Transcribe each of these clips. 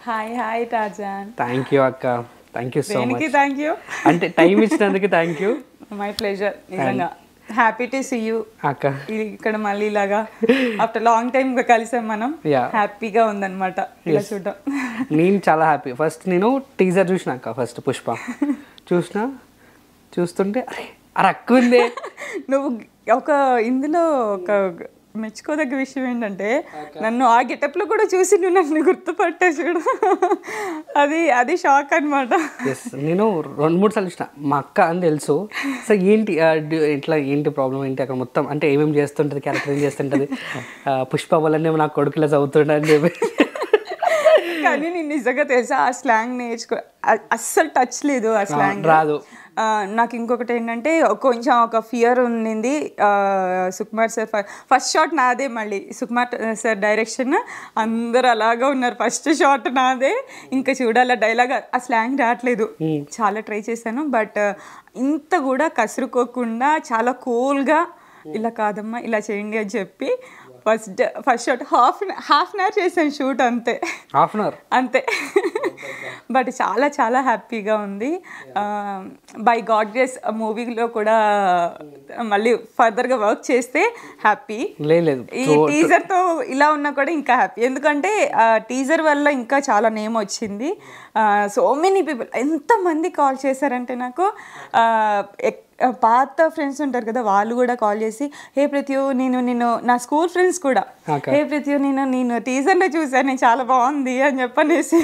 Hi hi Tarzan. Thank you అక్క, thank you so much. Thank you అంటే time ఇచ్చినందుకు thank you. My pleasure. నిజంగా happy to see you అక్క. ఇక్కడ మళ్ళీ ఇలాగా ఆఫ్టర్ లాంగ్ టైం కలిసాం మనం. హ్యాపీగా ఉందన్నమాట ఇలా చూడటం. నేను చాలా హ్యాపీ. ఫస్ట్ నేను టీజర్ చూసిన అక్క, ఫస్ట్ పుష్ప చూస్తుంటే అరే అక్క ఉందే. నువ్వు ఒక ఇందులో ఒక మెచ్చుకోదగ్గ విషయం ఏంటంటే నన్ను ఆ గెటప్లో కూడా చూసి నువ్వు నన్ను గుర్తుపట్టా చూడు. అది షాక్ అనమాట. నేను 2-3 సార్లు చూసిన మా అక్క అని తెలుసు. సో ఏంటి ఇట్లా ఏంటి ప్రాబ్లం ఏంటి అక్కడ మొత్తం అంటే ఏమేమి చేస్తుంటుంది, క్యారెక్టర్ ఏం చేస్తుంటుంది, పుష్ప వల్లనే నా కొడుకులా చదువుతుండ అని చెప్పి. కానీ నేను నిజంగా తెలుసా ఆ స్లాంగ్ నేర్చుకో అస్సలు టచ్ లేదు. ఆ స్లాంగ్ రాదు నాకు. ఇంకొకటి ఏంటంటే కొంచెం ఒక ఫియర్ ఉండింది. సుకుమార్ సార్ ఫస్ట్ షాట్ నాదే, మళ్ళీ సుకుమార్ సార్ డైరెక్షన్, అందరు అలాగా ఉన్నారు. ఫస్ట్ షాట్ నాదే. ఇంకా చూడాల డైలాగ్ ఆ స్లాంగ్ రావట్లేదు. చాలా ట్రై చేశాను, బట్ ఇంత కూడా కసురుకోకుండా చాలా కూల్గా ఇలా కాదమ్మా ఇలా చేయండి అని చెప్పి first shot half an hour చేశాను షూట్, అంతే. హాఫ్ అన్ అవర్ అంతే. బట్ చాలా చాలా హ్యాపీగా ఉంది. బై గాడ్ గ్రేస్ మూవీలో కూడా మళ్ళీ ఫర్దర్గా వర్క్ చేస్తే హ్యాపీ. లేదు ఈ టీజర్తో ఇలా ఉన్నా కూడా ఇంకా హ్యాపీ, ఎందుకంటే టీజర్ వల్ల ఇంకా చాలా నేమ్ వచ్చింది. సో మెనీ పీపుల్ ఎంతమంది కాల్ చేశారంటే నాకు, పాత ఫ్రెండ్స్ ఉంటారు కదా, వాళ్ళు కూడా కాల్ చేసి హే ప్రత్యు నేను నా స్కూల్ ఫ్రెండ్స్ కూడా హే ప్రత్యు నేను టీజర్లో చూసాను, నేను చాలా బాగుంది అని చెప్పనేసి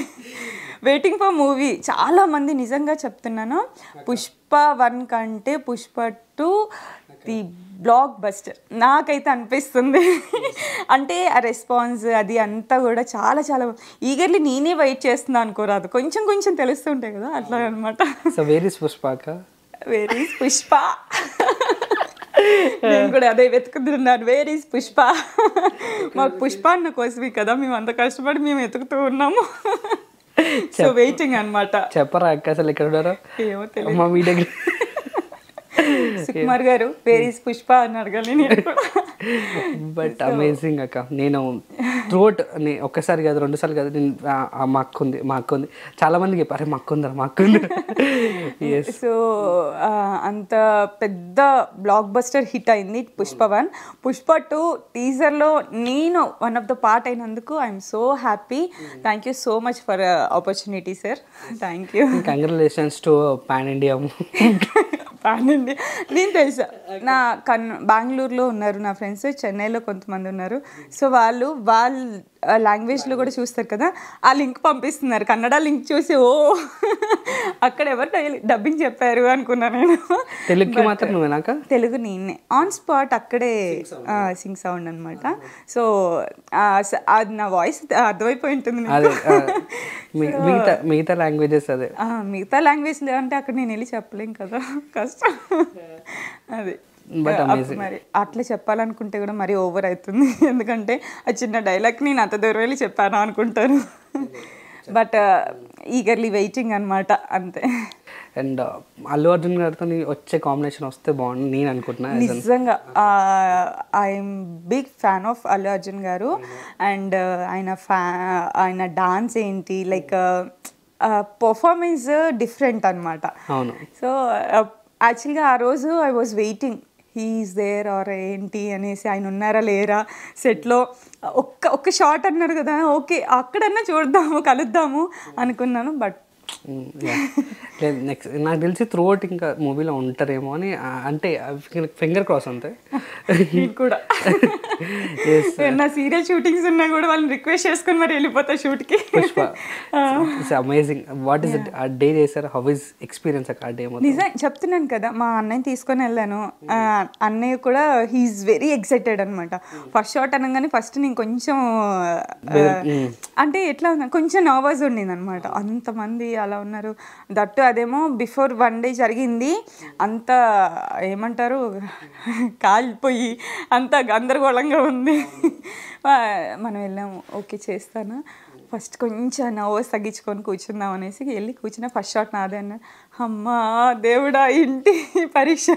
వెయిటింగ్ ఫర్ మూవీ. చాలా మంది నిజంగా చెప్తున్నాను, పుష్ప 1 కంటే పుష్ప 2 ది బ్లాక్ బస్టర్ నాకైతే అనిపిస్తుంది. అంటే ఆ రెస్పాన్స్ అది అంతా కూడా చాలా చాలా ఈగర్లీ నేనే వెయిట్ చేస్తున్నాను అనుకోరాదు, కొంచెం కొంచెం తెలుస్తుంటాయి కదా, అట్లా అనమాట. సో వేర్ ఇస్ పుష్ప అక్క? Where is Pushpa? నేను కూడా అదే వెతుకుతున్నాను, వేర్ ఈస్ పుష్ప. మాకు పుష్ప అన్న కోసమే కదా మేము అంత కష్టపడి మేము వెతుకుతూ ఉన్నాము. సో వెయిటింగ్ అనమాట. చెప్పరా అక్క అసలు ఎక్కడ ఉన్నారో? ఏమో తెలియదు. మా మీ దగ్గర సుకుమార్ గారు వేర్ ఈస్ పుష్ప అని అడగాలి. బట్ అమేజింగ్ అక్క. నేను త్రూఅవుట్ ఒక్కసారి కాదు 2 సార్లు కాదు, నేను మా అక్క ఉంది చాలా మందికి చెప్పారు మా అక్క ఉంది. సో అంత పెద్ద బ్లాక్ బస్టర్ హిట్ అయింది పుష్ప 1. పుష్ప 2 టీజర్లో నేను వన్ ఆఫ్ ద పార్ట్ అయినందుకు I'm so happy. Thank you so much for opportunity sir. Thank you. Congratulations to pan India. నేను తెలుసా నా బెంగళూరులో ఉన్నారు నా ఫ్రెండ్స్, చెన్నైలో కొంతమంది ఉన్నారు. సో వాళ్ళ లాంగ్వేజ్లో కూడా చూస్తారు కదా, ఆ లింక్ పంపిస్తున్నారు. కన్నడ లింక్ చూసి ఓ అక్కడ ఎవరు డబ్బింగ్ చెప్పారు అనుకున్నా నేను. తెలుగు మాత్రం నువ్వేనాక? తెలుగు నేనే ఆన్ స్పాట్ అక్కడే సింగ్ సౌండ్ అనమాట. సో అది నా వాయిస్ అర్థమైపోయి ఉంటుంది. మిగతా లాంగ్వేజెస్ అదే, మిగతా లాంగ్వేజ్ అంటే అక్కడ నేను వెళ్ళి చెప్పలేం కదా, కష్టం. అది మరి అట్లా చెప్పాలనుకుంటే కూడా మరీ ఓవర్ అవుతుంది, ఎందుకంటే ఆ చిన్న డైలాగ్ నేను అంత దూరం వెళ్ళి చెప్పాను అనుకుంటాను. బట్ ఈగర్లీ వెయిటింగ్ అనమాట, అంతే. అండ్ అల్లు అర్జున్ గారితో వచ్చే కాంబినేషన్ వస్తే బాగుంది నేను అనుకుంటున్నా. నిజంగా I'm big fan of Allu Arjun garu. And ఆయన డాన్స్ ఏంటి, లైక్ పర్ఫార్మెన్స్ డిఫరెంట్ అనమాట. అవును. సో యాక్చువల్గా ఆ రోజు I was waiting he's there or ఏంటి అనేసి, ఆయన ఉన్నారా లేరా సెట్లో. ఒక్క షాట్ అన్నారు కదా, ఓకే అక్కడన్నా చూద్దాము కలుద్దాము అనుకున్నాను. బట్ లేదు నెక్స్ట్ నాకు తెలిసి త్రూఅవుట్ ఇంకా మూవీలో ఉంటారేమో అని, అంటే ఫింగర్ క్రాస్ అంతే. కూడా నా సీరియల్ షూటింగ్స్ ఉన్నా కూడా వాళ్ళని రిక్వెస్ట్ చేసుకొని మరి వెళ్ళిపోతా షూట్కి. అమేజింగ్. వాట్ ఈస్ ఆ డే చేశారు? హౌ ఇస్ ఎక్స్పీరియన్స్ ఆ డే? నిజం చెప్తున్నాను కదా, మా అన్నయ్య తీసుకొని వెళ్ళాను. అన్నయ్య కూడా హీఈస్ వెరీ ఎక్సైటెడ్ అనమాట. ఫస్ట్ షాట్ అనగానే ఫస్ట్ నేను కొంచెం అంటే ఎట్లా ఉన్నా కొంచెం నర్వస్ ఉండింది అనమాట. అంతమంది అలా ఉన్నారు, దట్టు అదేమో బిఫోర్ 1 డే జరిగింది. అంత ఏమంటారు కాలిపోయి అంత గందరగోళంగా ఉంది. మనం వెళ్ళాము, ఓకే చేస్తాను. ఫస్ట్ కొంచెం నర్వస్ తగ్గించుకొని కూర్చుందాం అనేసి వెళ్ళి కూర్చున్న ఫస్ట్ షాట్ నాదే అన్నారు. అమ్మా దేవుడా ఇంటి పరీక్ష.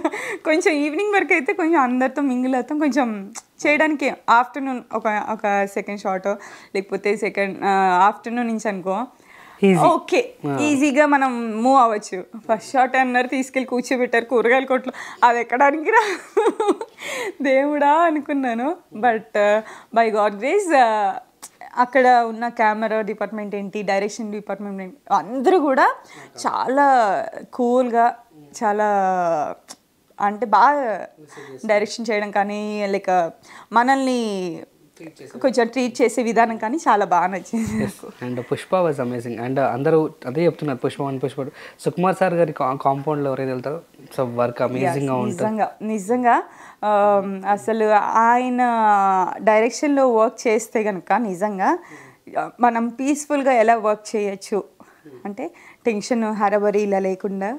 కొంచెం ఈవినింగ్ వరకు అయితే కొంచెం అందరితో మింగిల్ అవుతాం, కొంచెం చేయడానికి ఆఫ్టర్నూన్ ఒక సెకండ్ షాట్ లేకపోతే ఆఫ్టర్నూన్ నుంచి అనుకో ఓకే ఈజీగా మనం మూవ్ అవ్వచ్చు. ఫస్ట్ షాట్ అన్నారు, తీసుకెళ్ళి కూర్చోబెట్టారు కూరగాయల కొట్లు, అది ఎక్కడానికి రా దేవుడా అనుకున్నాను. బట్ బై గాడ్ గ్రేస్ అక్కడ ఉన్న కెమెరా డిపార్ట్మెంట్ ఏంటి, డైరెక్షన్ డిపార్ట్మెంట్ ఏంటి, అందరూ కూడా చాలా కూల్గా, చాలా అంటే బాగా డైరెక్షన్ చేయడం కానీ లైక్ మనల్ని కొంచెం ట్రీట్ చేసే విధానం కానీ చాలా బాగా నచ్చింది. And Pushpa was amazing. And అందరూ అదే చెప్తున్నారు పుష్ప 1 పుష్ప 2. సుకుమార్ సార్ గారి కాంపౌండ్లో ఎవరైతే వెళ్తారో సో వర్క్ అమేజింగ్గా ఉంటుంది. నిజంగా అసలు ఆయన డైరెక్షన్లో వర్క్ చేస్తే కనుక నిజంగా మనం పీస్ఫుల్గా ఎలా వర్క్ చేయొచ్చు అంటే టెన్షన్ హరబరి ఇలా లేకుండా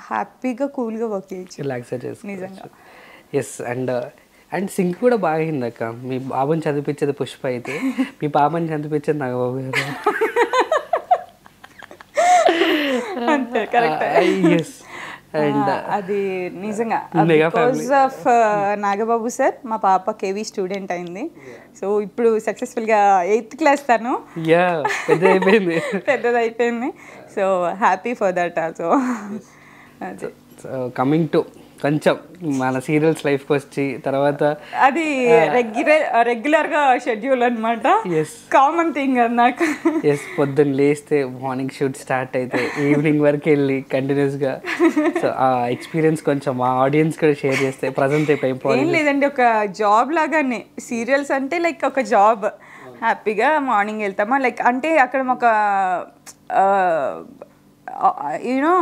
హ్యాపీగా కూల్గా వర్క్ చేయొచ్చు, రిలాక్స్ నిజంగా. ఎస్. అండ్ సింక్ కూడా బాగా అయింది అక్క. మీ బాబుని చదివించేది పుష్ప అయితే మీ పాపని చదివించేది నాగబాబు గారు. అంతే కరెక్ట్. అండ్ అది నిజంగా బికాస్ ఆఫ్ నాగబాబు సార్ మా పాప కేవీ స్టూడెంట్ అయింది. సో ఇప్పుడు సక్సెస్ఫుల్గా 8th క్లాస్ తను పెద్దదైపోయింది. So happy for that also. Coming to కొంచెం మన సీరియల్స్ లైఫ్కి వచ్చి తర్వాత అది రెగ్యులర్గా షెడ్యూల్ అనమాట, కామన్ థింగ్ అది నాకు. ఎస్, పొద్దున్న లేస్తే మార్నింగ్ షూట్ స్టార్ట్ అయితే ఈవినింగ్ వరకు వెళ్ళి కంటిన్యూస్గా. సో ఆ ఎక్స్పీరియన్స్ కొంచెం మా ఆడియన్స్ కూడా షేర్ చేస్తే ప్రజెంట్ ఏం లేదండి, ఒక జాబ్ లాగానే సీరియల్స్ అంటే లైక్ ఒక జాబ్. హ్యాపీగా మార్నింగ్ వెళ్తామా లైక్ అంటే అక్కడ ఒక యూనో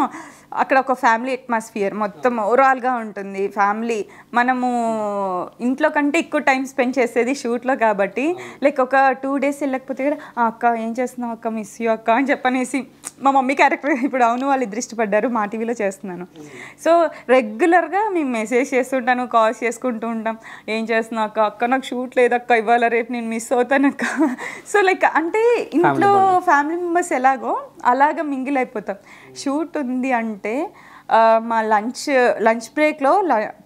అక్కడ ఒక ఫ్యామిలీ అట్మాస్ఫియర్ మొత్తం ఓవరాల్గా ఉంటుంది. ఫ్యామిలీ మనము ఇంట్లో కంటే ఎక్కువ టైం స్పెండ్ చేసేది షూట్లో కాబట్టి లైక్ ఒక 2 days వెళ్ళకపోతే కూడా అక్క ఏం చేస్తున్నావు అక్క, మిస్ యూ అక్క అని చెప్పనేసి మా మమ్మీ క్యారెక్టర్ ఇప్పుడు అవును వాళ్ళు ఇష్టపడ్డారు మా టీవీలో చేస్తున్నాను. సో రెగ్యులర్గా మేము మెసేజ్ చేస్తుంటాను, కాల్స్ చేసుకుంటూ ఉంటాం, ఏం చేస్తున్నావు అక్క, అక్క నాకు షూట్ లేదక్క ఇవాళ రేపు నేను మిస్ అవుతాను అక్క. సో లైక్ అంటే ఇంట్లో ఫ్యామిలీ మెంబర్స్ ఎలాగో అలాగా మింగిల్ అయిపోతాం. షూట్ ఉంది అంటే మా లంచ్ బ్రేక్లో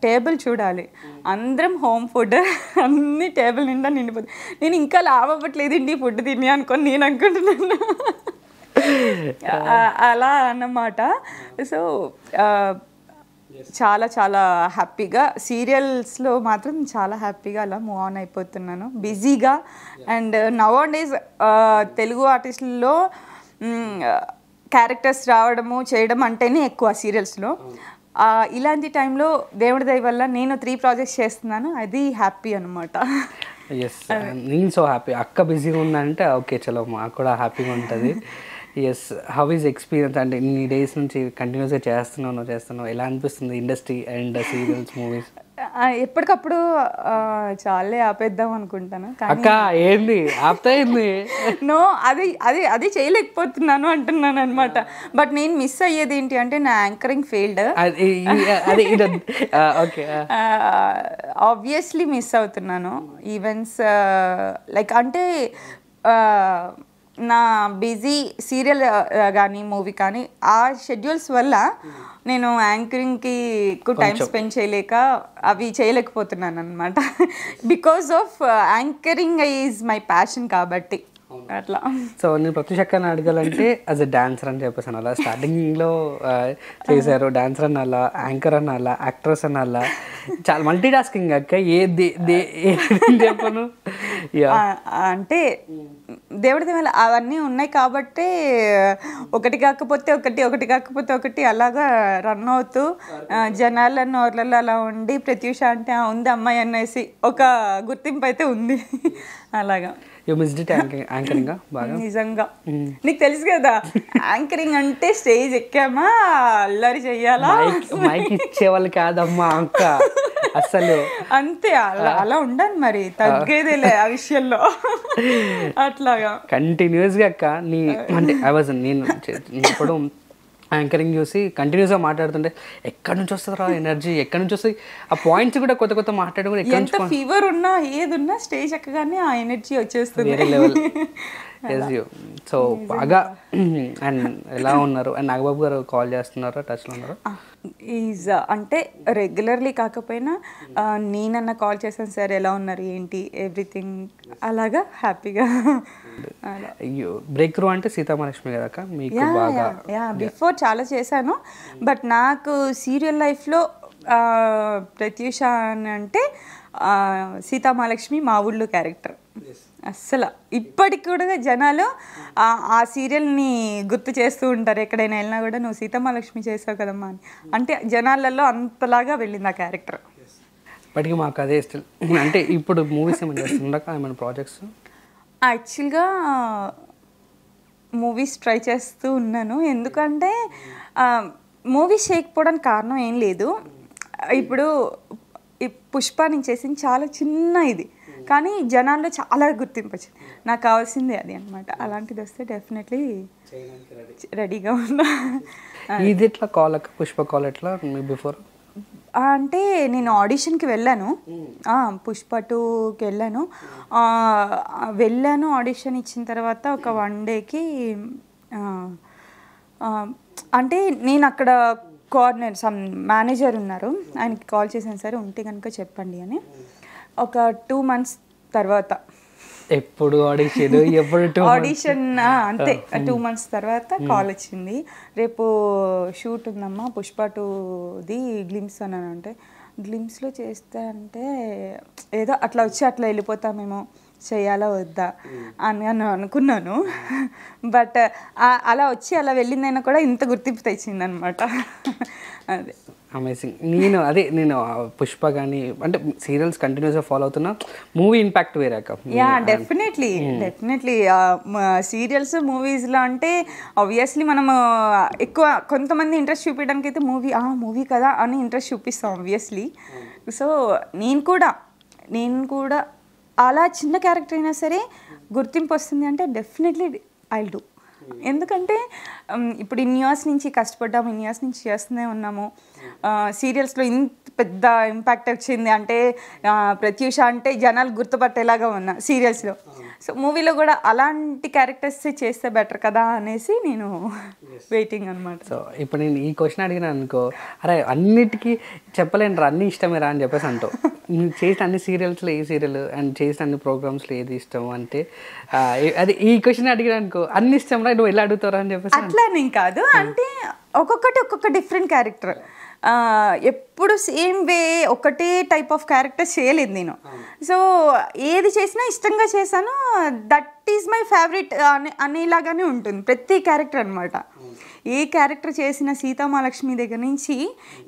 టేబుల్ చూడాలి, అందరం హోమ్ ఫుడ్ అన్ని టేబుల్ నిండా నిండిపోతుంది. నేను ఇంకా లావ్ అవ్వట్లేదు ఇండి ఫుడ్ తిని అనుకొని నేను అనుకుంటున్నాను అలా అన్నమాట. సో చాలా చాలా హ్యాపీగా సీరియల్స్లో మాత్రం చాలా హ్యాపీగా అలా మూవ్ ఆన్ అయిపోతున్నాను బిజీగా. అండ్ నవ్ డేస్ తెలుగు ఆర్టిస్టుల్లో క్యారెక్టర్స్ రావడము చేయడం అంటేనే ఎక్కువ సీరియల్స్లో. ఇలాంటి టైంలో దేవుడి దయ వల్ల నేను 3 projects చేస్తున్నాను, అది హ్యాపీ అనమాట. ఎస్, నేను సో హ్యాపీ. అక్క బిజీగా ఉందంటే ఓకే చలో మాకు కూడా హ్యాపీగా ఉంటుంది. ఎస్, హౌ ఈజ్ ఎక్స్పీరియన్స్ అంటే ఇన్ని డేస్ నుంచి కంటిన్యూస్గా చేస్తున్నావు, ఎలా అనిపిస్తుంది ఇండస్ట్రీ అండ్ సీరియల్స్ మూవీస్? ఎప్పటికప్పుడు చాలే ఆపేద్దాం అనుకుంటాను. అక్క ఏంది ఆపుతాయింది? నో, అది చేయలేకపోతున్నాను అంటున్నాను అనమాట. బట్ నేను మిస్ అయ్యేది ఏంటి అంటే నా యాంకరింగ్ ఫీల్డ్ ఆబ్వియస్లీ మిస్ అవుతున్నాను. ఈవెంట్స్ లైక్ అంటే నా బిజీ సీరియల్ కానీ మూవీ కానీ ఆ షెడ్యూల్స్ వల్ల నేను యాంకరింగ్కి ఎక్కువ టైం స్పెండ్ చేయలేక అవి చేయలేకపోతున్నాను అనమాట. Because of anchoring is my passion కాబట్టి అట్లా. సో నేను ప్రత్యూష్ అక్కని అడగాలంటే యాజ్ ఎ డాన్సర్ అని చెప్పేసి అలా స్టార్టింగ్లో చేశారు, డాన్సర్ అనాలా, యాంకర్ అనాలా, యాక్ట్రెస్ అనాలా, చాలా మల్టీ టాస్కింగ్ అక్క. చెప్పను అంటే దేవుడి వల్ల అవన్నీ ఉన్నాయి కాబట్టి ఒకటి కాకపోతే ఒకటి అలాగా రన్ అవుతూ జనాల నోర్లలో అలా ఉండి ప్రత్యూష అంటే ఉంది అమ్మాయి అనేసి ఒక గుర్తింపు అయితే ఉంది అలాగా. నిజంగా నీకు తెలుసు కదా యాంకరింగ్ అంటే స్టేజ్ ఎక్కామా అల్లరి చెయ్యాలా, మైక్ ఇచ్చేవాళ్ళు కాదమ్మా అక్క అసలు అంతే. అలా ఉండాలి మరి, తగ్గేదేలే ఆ విషయంలో అట్లాగా కంటిన్యూస్గా అక్క. నీ అంటే నేను ఇప్పుడు యాంకరింగ్ చూసి కంటిన్యూస్గా మాట్లాడుతుంటే ఎక్కడి నుంచి వస్తుందిరా ఎనర్జీ, ఎక్కడి నుంచి వస్తుంది ఆ పాయింట్స్ కూడా కొత్త కొత్త మాట్లాడి కూడా ఎక్కడి ఎంత ఫీవర్ ఉన్నా ఏది ఉన్నా స్టేజ్ ఎక్కగానే ఆ ఎనర్జీ వచ్చేస్తుంది. వేరే లెవెల్. సో బాగా అండ్ ఎలా ఉన్నారు? అండ్ నాగబాబు గారు కాల్ చేస్తున్నారా, టచ్లో ఉన్నారా? అంటే రెగ్యులర్లీ కాకపోయినా నేనన్నా కాల్ చేశాను, సార్ ఎలా ఉన్నారు ఏంటి ఎవ్రీథింగ్ అలాగా హ్యాపీగా. బ్రేక్ త్రూ అంటే సీతామహాలక్ష్మి కదా మీకు బాగా? బిఫోర్ చాలా చేశాను, బట్ నాకు సీరియల్ లైఫ్లో ప్రత్యూష అని అంటే సీతామహాలక్ష్మి మా ఊళ్ళో క్యారెక్టర్. అస్సలు ఇప్పటికి కూడా జనాలు ఆ సీరియల్ని గుర్తు చేస్తూ ఉంటారు, ఎక్కడైనా వెళ్ళినా కూడా నువ్వు సీతామహాలక్ష్మి చేసావు కదమ్మా అని. అంటే జనాలలో అంతలాగా వెళ్ళింది ఆ క్యారెక్టర్. ఇప్పటికీ మాకు అదే ఇష్టం. అంటే ఇప్పుడు మూవీస్ ఏమైనా చేస్తుండక ఏమైనా ప్రాజెక్ట్స్? యాక్చువల్గా మూవీస్ ట్రై చేస్తూ ఉన్నాను, ఎందుకంటే మూవీస్ చేయకపోవడానికి కారణం ఏం లేదు. ఇప్పుడు ఈ పుష్ప నేను చేసింది చాలా చిన్న ఇది, కానీ జనాల్లో చాలా గుర్తింపు వచ్చింది. నాకు కావాల్సింది అది అనమాట. అలాంటిది వస్తే డెఫినెట్లీ రెడీగా ఉన్నా. ఇది ఎట్లా కాల్ అక్క, పుష్ప కాల్ ఎట్లా బిఫోర్? అంటే నేను ఆడిషన్కి వెళ్ళాను, పుష్ప 2కి వెళ్ళాను. ఆడిషన్ ఇచ్చిన తర్వాత ఒక 1 డేకి అంటే నేను అక్కడ సమ్ మేనేజర్ ఉన్నారు, ఆయనకి కాల్ చేశాను, సరే ఉంటే కనుక చెప్పండి అని. ఒక 2 months తర్వాత ఎప్పుడు ఆడిషన్, ఎప్పుడు ఆడిషన్ అంతే 2 months తర్వాత కాల్ వచ్చింది, రేపు షూట్ ఉందమ్మా పుష్ప 2ది గ్లిమ్స్ అని. అంటే గ్లిమ్స్లో చేస్తే అంటే ఏదో అట్లా వచ్చి అట్లా వెళ్ళిపోతామేమో, చేయాలా వద్దా అని అనుకున్నాను. బట్ అలా వచ్చి అలా వెళ్ళిందైనా కూడా ఇంత గుర్తింపు తెచ్చింది అనమాట. అదే అమేజింగ్. నేను పుష్ప కానీ అంటే సీరియల్స్ కంటిన్యూస్గా ఫాలో అవుతున్నా, మూవీ ఇంపాక్ట్ వేరే. డెఫినెట్లీ సీరియల్స్ మూవీస్లో అంటే ఆబ్వియస్లీ మనము ఎక్కువ కొంతమంది ఇంట్రెస్ట్ చూపించడానికి అయితే మూవీ కదా అని ఇంట్రెస్ట్ చూపిస్తాం ఆబ్వియస్లీ. సో నేను కూడా అలా చిన్న క్యారెక్టర్ అయినా సరే గుర్తింపు వస్తుంది అంటే డెఫినెట్లీ ఐ విల్ డూ. ఎందుకంటే ఇప్పుడు ఇన్ని ఇయర్స్ నుంచి కష్టపడ్డాము, ఇన్ని ఇయర్స్ నుంచి చేస్తూనే ఉన్నాము. సీరియల్స్లో ఇంత పెద్ద ఇంపాక్ట్ వచ్చింది అంటే ప్రత్యూష అంటే జనాలు గుర్తుపట్టేలాగా ఉన్నా సీరియల్స్లో. సో మూవీలో కూడా అలాంటి క్యారెక్టర్స్ చేస్తే బెటర్ కదా అనేసి నేను వెయిటింగ్ అనమాట. సో ఇప్పుడు నేను ఈ క్వశ్చన్ అడిగినా అనుకో, అరే అన్నిటికీ చెప్పలేను రా, అన్ని ఇష్టమే రా అని చెప్పేసి అంటావు. నువ్వు చేసిన అన్ని సీరియల్స్లో ఏ సీరియల్ అండ్ చేసిన అన్ని ప్రోగ్రామ్స్లో ఏది ఇష్టం అంటే అది ఈ క్వశ్చన్ అడిగినా అనుకో, అన్ని ఇష్టం రా, నువ్వు ఎలా అడుగుతారా అని చెప్పేసి. అట్లా నేను కాదు, అంటే ఒక్కొక్క డిఫరెంట్ క్యారెక్టర్, ఎప్పుడు సేమ్ వే ఒకటే టైప్ ఆఫ్ క్యారెక్టర్ చేయలేదు నేను. సో ఏది చేసినా ఇష్టంగా చేశాను, దట్ ఈజ్ మై ఫేవరెట్ అనేలాగానే ఉంటుంది ప్రతి క్యారెక్టర్ అనమాట. ఏ క్యారెక్టర్ చేసిన సీతామహాలక్ష్మి దగ్గర నుంచి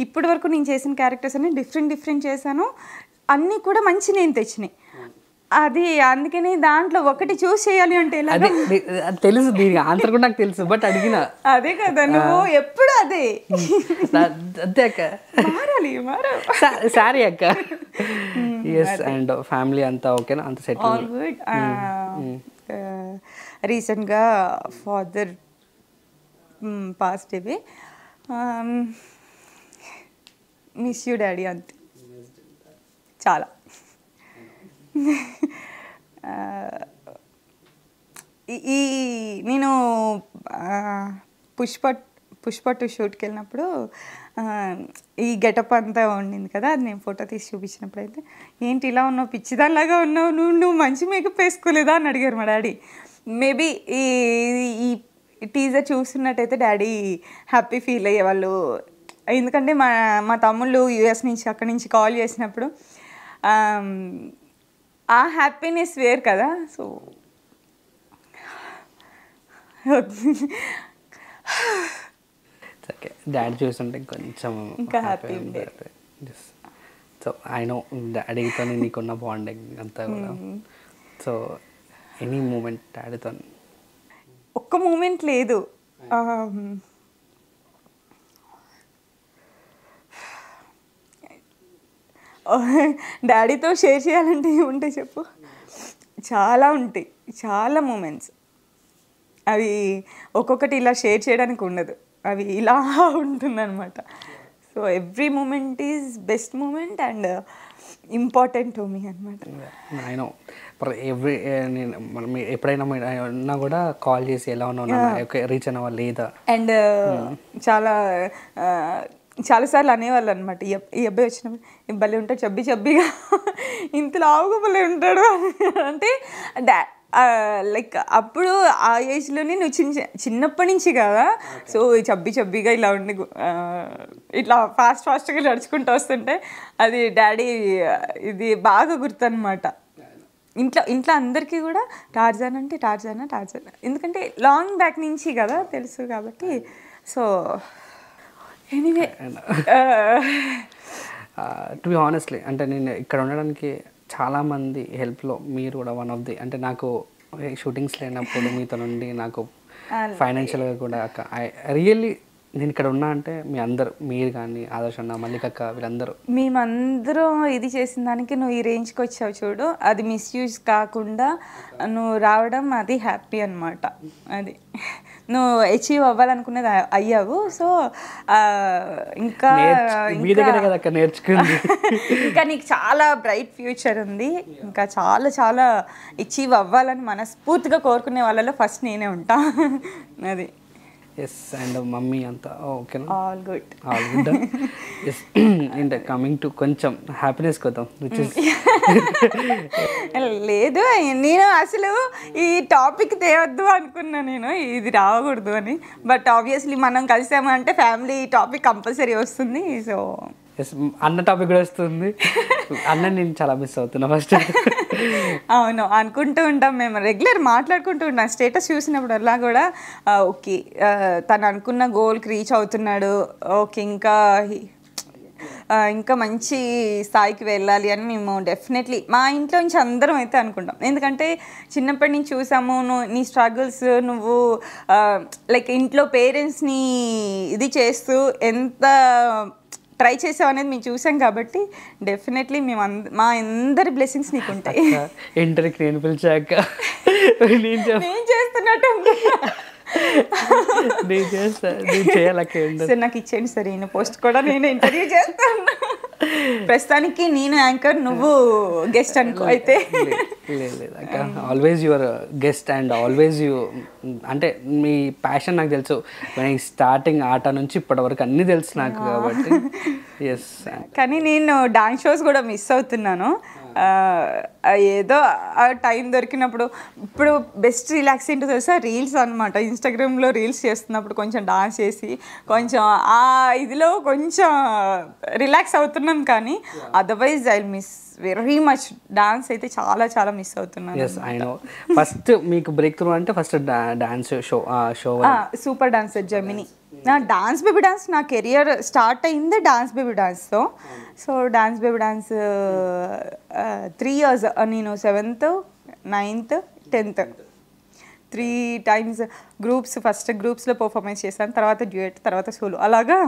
ఇప్పటి వరకు నేను చేసిన క్యారెక్టర్స్ అన్ని డిఫరెంట్ చేశాను, అన్నీ కూడా మంచి నేను తెచ్చినాయి. అది అందుకని దాంట్లో ఒకటి చూస్ చేయాలి అంటే తెలుసు, దీనికి ఆన్సర్ కూడా నాకు తెలుసు, బట్ అడిగిన అదే కదా, నువ్వు ఎప్పుడు అదే అంతే అక్క, మారాలి సారీ అక్క. ఎస్, అండ్ ఫ్యామిలీ అంతా ఓకేనా, అంత సెటిల్? All good. రీసెంట్గా father passed away, miss you daddy, అంతే చాలా. నేను పుష్ప 2 షూట్కి వెళ్ళినప్పుడు ఈ గెటప్ అంతా ఉండింది కదా, అది నేను ఫోటో తీసి చూపించినప్పుడు అయితే, ఏంటి ఇలా ఉన్నావు, పిచ్చిదానిలాగా ఉన్నావు, నువ్వు మంచి మేకప్ వేసుకోలేదా అని అడిగారు మా డాడీ. మేబీ ఈ టీజర్ చూస్తున్నట్టయితే డాడీ హ్యాపీ ఫీల్ అయ్యేవాళ్ళు, ఎందుకంటే మా తమ్ముళ్ళు యూఎస్ నుంచి అక్కడి నుంచి కాల్ చేసినప్పుడు ఆ హ్యాపీనెస్ వేరు కదా. సో ఓకే, డాడీ చూస్తుంటే కొంచెం ఇంకా హ్యాపీ ఉండేది. సో ఐ నో డాడీతో నీకున్న బాండింగ్ అంతా కూడా. సో ఎనీ మూమెంట్ డాడీతో? ఒక్క మూమెంట్ లేదు, డాడీతో షేర్ చేయాలంటే ఏముంటాయి చెప్పు, చాలా ఉంటాయి, చాలా మూమెంట్స్. అవి ఒక్కొక్కటి ఇలా షేర్ చేయడానికి ఉండదు. అవి ఇలా ఉంటుందన్నమాట. So every moment is best moment and important to me అనమాట. నేను ఎవ్రీ నేను మనం ఎప్పుడైనా ఉన్నా కూడా కాల్ చేసి ఎలా ఉన్నా రీచ్ అయినా లేదా. అండ్ చాలాసార్లు అనేవాళ్ళు అనమాట, ఈ అబ్బాయి వచ్చినప్పుడు భలే ఉంటాడు చబ్బి చబ్బిగా, ఇంతలో ఆవుగా భలే ఉంటాడు అంటే లైక్ అప్పుడు ఆ ఏజ్లోనే నువ్వు చిన్నప్పటి నుంచి కదా, సో చబ్బి చబ్బిగా ఇలా ఉండి ఇట్లా ఫాస్ట్గా నడుచుకుంటూ వస్తుంటే అది డాడీ ఇది బాగా గుర్తు అనమాట. ఇంట్లో అందరికీ కూడా టార్జాన్ అంటే టార్జానా, ఎందుకంటే లాంగ్ బ్యాక్ నుంచి కదా తెలుసు కాబట్టి. So anyway to be honestly అంటే నేను ఇక్కడ ఉండడానికి చాలామంది హెల్ప్లో మీరు కూడా వన్ ఆఫ్ ది. అంటే నాకు షూటింగ్స్ లేనప్పుడు మీతో నుండి నాకు ఫైనాన్షియల్గా కూడా ఐ రియల్లీ నేను ఇక్కడ ఉన్నా అంటే మీరు కానీ ఆదర్శ్ అన్న, మల్లికక్క, వీళ్ళందరూ మేమందరం ఇది చేసిన దానికి నువ్వు ఈ రేంజ్కి వచ్చావు చూడు, అది మిస్యూజ్ కాకుండా నువ్వు రావడం అది హ్యాపీ అనమాట. అది నువ్వు అచీవ్ అవ్వాలనుకునేది అయ్యావు. సో ఇంకా నేర్చుకుంది ఇంకా నీకు చాలా బ్రైట్ ఫ్యూచర్ ఉంది. ఇంకా చాలా చాలా అచీవ్ అవ్వాలని మనస్ఫూర్తిగా కోరుకునే వాళ్ళలో ఫస్ట్ నేనే ఉంటా. అది ఎస్. అండ్ మమ్మీ అంతా ఓకేనా? All good. Yes. And coming to కొంచెం హ్యాపీనెస్ కోసం విచ్ ఇస్ లేదు, నేను అసలు ఈ టాపిక్ తేవద్దు అనుకున్నా, నేను ఇది రావకూడదు అని. బట్ ఆబ్వియస్లీ మనం కలిసామంటే ఫ్యామిలీ టాపిక్ కంపల్సరీ వస్తుంది. సో ఎస్, అన్న టాపిక్ కూడా వస్తుంది. అన్న నేను చాలా మిస్ అవుతున్నా ఫస్ట్. అవును, అనుకుంటూ ఉంటాం, మేము రెగ్యులర్ మాట్లాడుకుంటూ ఉంటాం. స్టేటస్ చూసినప్పుడు అలా కూడా ఓకే తను అనుకున్న గోల్కి రీచ్ అవుతున్నాడు, ఓకే ఇంకా మంచి స్థాయికి వెళ్ళాలి అని మేము డెఫినెట్లీ మా ఇంట్లో నుంచి అందరం అయితే అనుకుంటాం. ఎందుకంటే చిన్నప్పటి నుంచి చూసాము నీ స్ట్రగుల్స్, నువ్వు లైక్ ఇంట్లో పేరెంట్స్ని ఇది చేస్తూ ఎంత ట్రై చేసావు అనేది మేము చూసాం కాబట్టి డెఫినెట్లీ మేము మా అందరి బ్లెస్సింగ్స్ నీకు ఉంటాయి. ఇంటర్కి నేను పిలిచాక నేను చేస్తున్నట్టు సార్ నాకు ఇచ్చేయండి సార్, ఈయన పోస్ట్ కూడా నేను ఇంటర్వ్యూ చేస్తాను. ప్రస్తుతానికి నేను యాంకర్, నువ్వు గెస్ట్ అనుకో. అయితే always your guest and always you అంటే మీ ప్యాషన్ నాకు తెలుసు. స్టార్టింగ్ ఆట నుంచి ఇప్పటి వరకు అన్నీ తెలుసు నాకు కాబట్టి. ఎస్, కానీ నేను డాన్స్ షోస్ కూడా మిస్ అవుతున్నాను. ఏదో ఆ టైం దొరికినప్పుడు. ఇప్పుడు బెస్ట్ రిలాక్స్ ఏంటో తెలుసా, రీల్స్ అనమాట. ఇన్స్టాగ్రామ్లో రీల్స్ చేస్తున్నప్పుడు కొంచెం డాన్స్ చేసి కొంచెం ఆ ఇదిలో కొంచెం రిలాక్స్ అవుతున్నాం. కానీ otherwise I miss very much dance అయితే చాలా చాలా మిస్ అవుతున్నాను. Yes I know. ఫస్ట్ మీకు బ్రేక్ త్రూ అంటే first dance show super dancer Gemini. నా డాన్స్ బేబీ డాన్స్, నా కెరియర్ స్టార్ట్ అయింది డాన్స్ బేబీ డాన్స్తో. So dance baby dance 3 years, నేను 7th, 9th, 10th 3 times groups, first గ్రూప్స్లో performance చేశాను, తర్వాత డ్యూయట్, తర్వాత సోలో, అలాగా.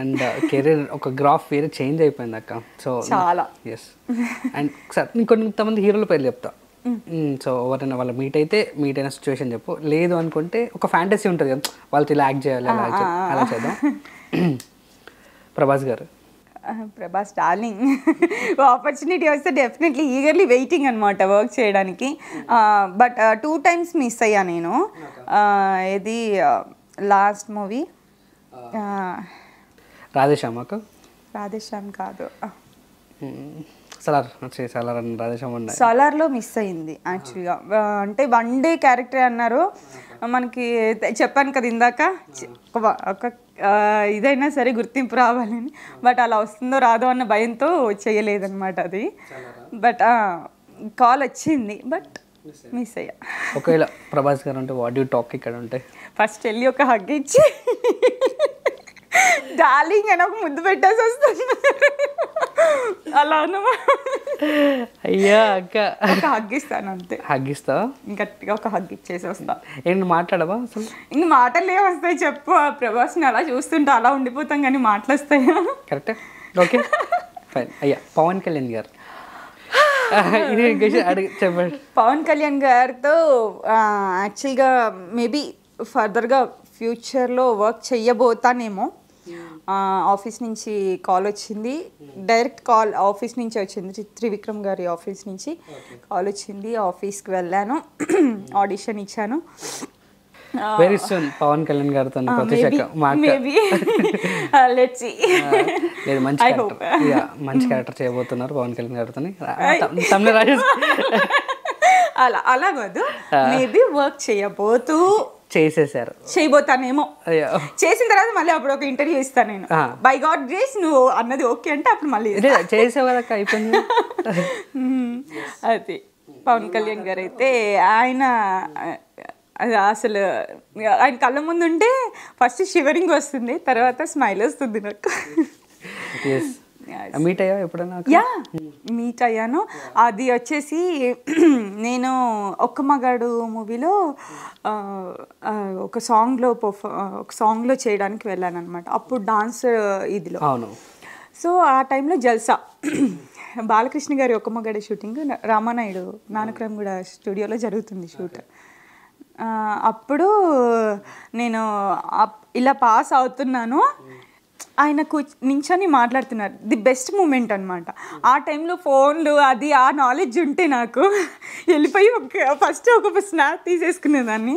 అండ్ కెరీర్ ఒక గ్రాఫ్ వేరే చేంజ్ అయిపోయింది అక్క. సో చాలా. ఎస్. అండ్ సార్ నేను కొంతమంది హీరోల పేర్లు చెప్తా. సో ఎవరైనా వాళ్ళ మీట్ అయిన సిచ్యువేషన్ చెప్పు. లేదు అనుకుంటే ఒక ఫ్యాంటసీ ఉంటుంది కదా, వాళ్ళతో ఇలా యాక్ట్ చేయాలి, అలా చేద్దాం. ప్రభాస్ గారు. ప్రభాస్ డార్లింగ్. ఆపర్చునిటీ వస్తే డెఫినెట్లీ ఈగర్లీ వెయిటింగ్ అనమాట వర్క్ చేయడానికి. బట్ 2 times మిస్ అయ్యా నేను. ఇది లాస్ట్ మూవీ రాధేశ్యామ్ అక్క. రాధేశ్యామ్ కాదు, సలార్లో మిస్ అయింది యాక్చువల్గా. అంటే 1 day క్యారెక్టర్ అన్నారు మనకి. చెప్పాను కదా ఇందాక, ఒక ఇదైనా సరే గుర్తింపు రావాలని. బట్ అలా వస్తుందో రాదో అన్న భయంతో చేయలేదన్నమాట అది. బట్ కాల్ వచ్చింది, బట్ మిస్ అయ్యా. ఒకవేళ ప్రభాస్ గారు అంటే వాట్ యూ టాక్ ఇక్కడ ఉంటే ఫస్ట్ వెళ్ళి ఒక హగ్ ఇచ్చి డార్లింగ్ అని ఒక ముద్దు పెట్టేసి వస్తుంది. అలా అయ్యా అక్క ఒక హగ్ ఇస్తాను అంతే. హగ్ ఇస్తా, గట్టిగా ఒక హగ్ ఇచ్చేసి వస్తా. ఏంటి మాట్లాడవా అసలు? ఇంక మాటలు ఏమొస్తాయి చెప్పు. ప్రభాస్ని అలా చూస్తుంటే అలా ఉండిపోతాం, కానీ మాటలు వస్తాయా? కరెక్టే, ఓకే ఫైన్. అయ్యా పవన్ కళ్యాణ్ గారు. పవన్ కళ్యాణ్ గారితో యాక్చువల్గా మేబీ ఫర్దర్గా ఫ్యూచర్లో వర్క్ చెయ్యబోతానేమో. ఆఫీస్ నుంచి కాల్ వచ్చింది, డైరెక్ట్ కాల్ ఆఫీస్ నుంచి వచ్చింది, త్రివిక్రమ్ గారి ఆఫీస్ నుంచి కాల్ వచ్చింది. ఆఫీస్కి వెళ్ళాను, ఆడిషన్ ఇచ్చాను. వెరీ సూన్ పవన్ కళ్యాణ్ గారితో మంచి క్యారెక్టర్ చేయబోతున్నారు పవన్ కళ్యాణ్ గారితో. అలా కాదు, మేబీ వర్క్ చేయబోతానేమో. చేసిన తర్వాత మళ్ళీ అప్పుడు ఒక ఇంటర్వ్యూ ఇస్తాను నేను. బై గాడ్ గ్రేస్ నువ్వు అన్నది ఓకే అంటే అప్పుడు మళ్ళీ చేసేవా అయిపోయింది. అది పవన్ కళ్యాణ్ గారు అయితే ఆయన అసలు ఆయన కళ్ళ ముందు ఉంటే ఫస్ట్ షివరింగ్ వస్తుంది, తర్వాత స్మైల్ వస్తుంది నాకు. మీట్ అయ్యా ఎప్పుడైనా? మీట్ అయ్యాను. అది వచ్చేసి నేను ఒక్క మగాడు మూవీలో ఒక సాంగ్లో చేయడానికి వెళ్ళాను అనమాట. అప్పుడు డాన్స్ ఇదిలో. సో ఆ టైంలో జల్సా బాలకృష్ణ గారి ఒక్క మగాడి షూటింగ్ రామానాయుడు నానక్రమగూడ స్టూడియోలో జరుగుతుంది షూట్. అప్పుడు నేను ఇలా పాస్ అవుతున్నాను, ఆయన నించొని మాట్లాడుతున్నారు. ది బెస్ట్ మూమెంట్ అనమాట. ఆ టైంలో ఫోన్లు అది ఆ నాలెడ్జ్ ఉంటే నాకు వెళ్ళిపోయి ఫస్ట్ ఒక స్నాప్ తీసేసుకునేదాన్ని.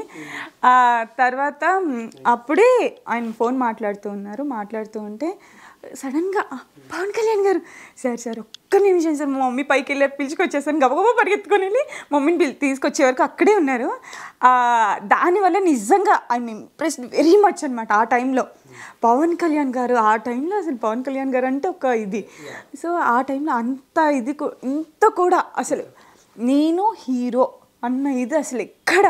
తర్వాత అప్పుడే ఆయన ఫోన్ మాట్లాడుతూ ఉంటే సడన్గా పవన్ కళ్యాణ్ గారు సార్ ఒక్క నిమిషం సార్, మా మమ్మీ పైకి వెళ్ళి పిలుచుకొచ్చేసాను, గబగబా పరిగెత్తుకొని వెళ్ళి మమ్మీని తీసుకొచ్చే వరకు అక్కడే ఉన్నారు. దానివల్ల నిజంగా ఐఎమ్ ఇంప్రెస్డ్ వెరీ మచ్ అనమాట. ఆ టైంలో పవన్ కళ్యాణ్ గారు అసలు పవన్ కళ్యాణ్ గారు అంటే ఒక ఇది. సో ఆ టైంలో అంత ఇది ఇంత కూడా అసలు నేను హీరో అన్న ఇది అసలు ఎక్కడ,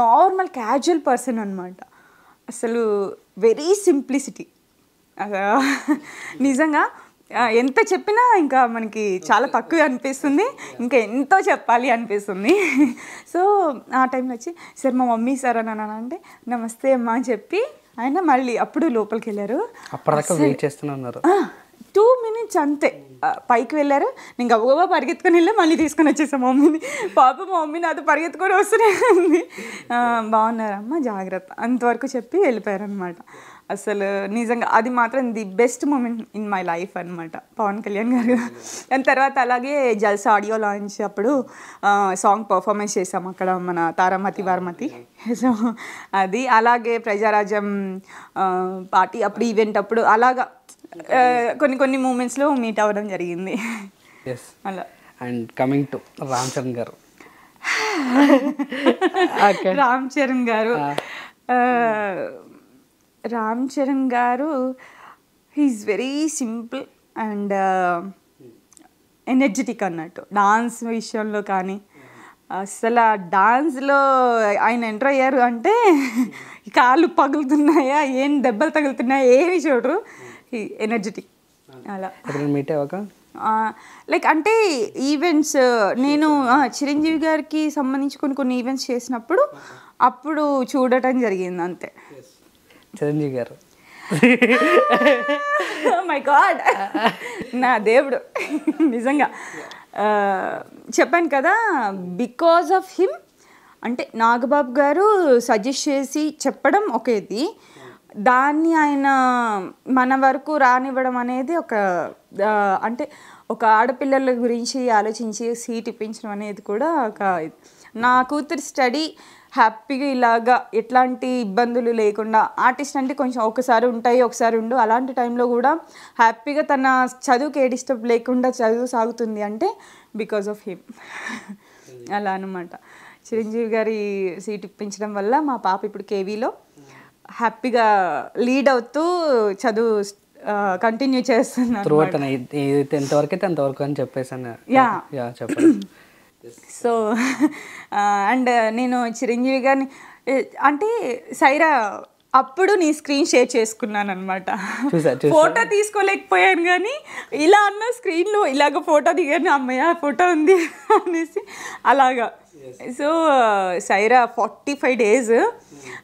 నార్మల్ క్యాజువల్ పర్సన్ అనమాట. అసలు వెరీ సింప్లిసిటీ. నిజంగా ఎంత చెప్పినా ఇంకా మనకి చాలా తక్కువ అనిపిస్తుంది, ఇంకా ఎంతో చెప్పాలి అనిపిస్తుంది. సో ఆ టైంలో వచ్చి సార్ మా మమ్మీ సార్ అని అంటే నమస్తే అమ్మా అని చెప్పి ఆయన మళ్ళీ అప్పుడు లోపలికి వెళ్ళారు. 2 minutes అంతే. పైకి వెళ్ళారు, నేను గబగబా పరిగెత్తుకొని వెళ్ళి మళ్ళీ తీసుకొని వచ్చేసాను మమ్మీని. పాప మా మమ్మీ నాతో పరిగెత్తుకొని వస్తూనే ఉంది. బాగున్నారమ్మా జాగ్రత్త అంతవరకు చెప్పి వెళ్ళిపోయారనమాట. అసలు నిజంగా అది మాత్రం the best moment in my life అనమాట పవన్ కళ్యాణ్ గారు. దాని తర్వాత అలాగే జల్సా ఆడియో లాంచ్ అప్పుడు సాంగ్ పర్ఫార్మెన్స్ చేసాం అక్కడ మన తారామతి వారమతి. సో అది అలాగే ప్రజారాజ్యం పార్టీ అప్పుడు ఈవెంట్ అప్పుడు అలాగా కొన్ని మూమెంట్స్లో మీట్ అవ్వడం జరిగింది. అలా. And coming to Ram Charan garu. Ram Charan garu he's very simple and energetic అన్నట్టు. డాన్స్ విషయంలో కానీ అసలు ఆ డాన్స్లో ఆయన ఎంటర్ అయ్యారు అంటే కాళ్ళు పగులుతున్నాయా, ఏం దెబ్బలు తగులుతున్నాయా ఏమి చూడరు, ఎనర్జెటిక్. అలా లైక్ అంటే ఈవెంట్స్ నేను చిరంజీవి గారికి సంబంధించి కొన్ని ఈవెంట్స్ చేసినప్పుడు అప్పుడు చూడటం జరిగింది అంతే. చిరంజీవి గారు మై గాడ్ నా దేవుడు నిజంగా. చెప్పాను కదా బికాజ్ ఆఫ్ హిమ్ అంటే నాగబాబు గారు సజెస్ట్ చేసి చెప్పడం ఒకేది, దాన్ని ఆయన మన వరకు రానివ్వడం అనేది ఒక అంటే ఒక ఆడపిల్లల గురించి ఆలోచించి సీట్ ఇప్పించడం అనేది కూడా ఒక. నా కూతురు స్టడీ హ్యాపీగా ఇలాగా ఎట్లాంటి ఇబ్బందులు లేకుండా, ఆర్టిస్ట్ అంటే కొంచెం ఒకసారి ఉంటాయి ఒకసారి ఉండు, అలాంటి టైంలో కూడా హ్యాపీగా తన చదువుకి ఏ డిస్టర్బ్ లేకుండా చదువు సాగుతుంది అంటే బికాజ్ ఆఫ్ హిమ్. అలా అనమాట. చిరంజీవి గారి సీట్ ఇప్పించడం వల్ల మా పాప ఇప్పుడు కేవీలో హ్యాపీగా లీడ్ అవుతూ చదువు కంటిన్యూ చేస్తున్నాను. ఎంతవరకు అని చెప్పేసాను. చెప్పండి. సో అండ్ నేను చిరంజీవి గారిని అంటే సైరా అప్పుడు నీ స్క్రీన్ షేర్ చేసుకున్నాను అనమాట. ఫోటో తీసుకోలేకపోయాను కానీ ఇలా అన్న స్క్రీన్లో ఇలాగ ఫోటో దిగాను, అమ్మయ్య ఫోటో ఉంది అనేసి అలాగా. సో సైరా 45 days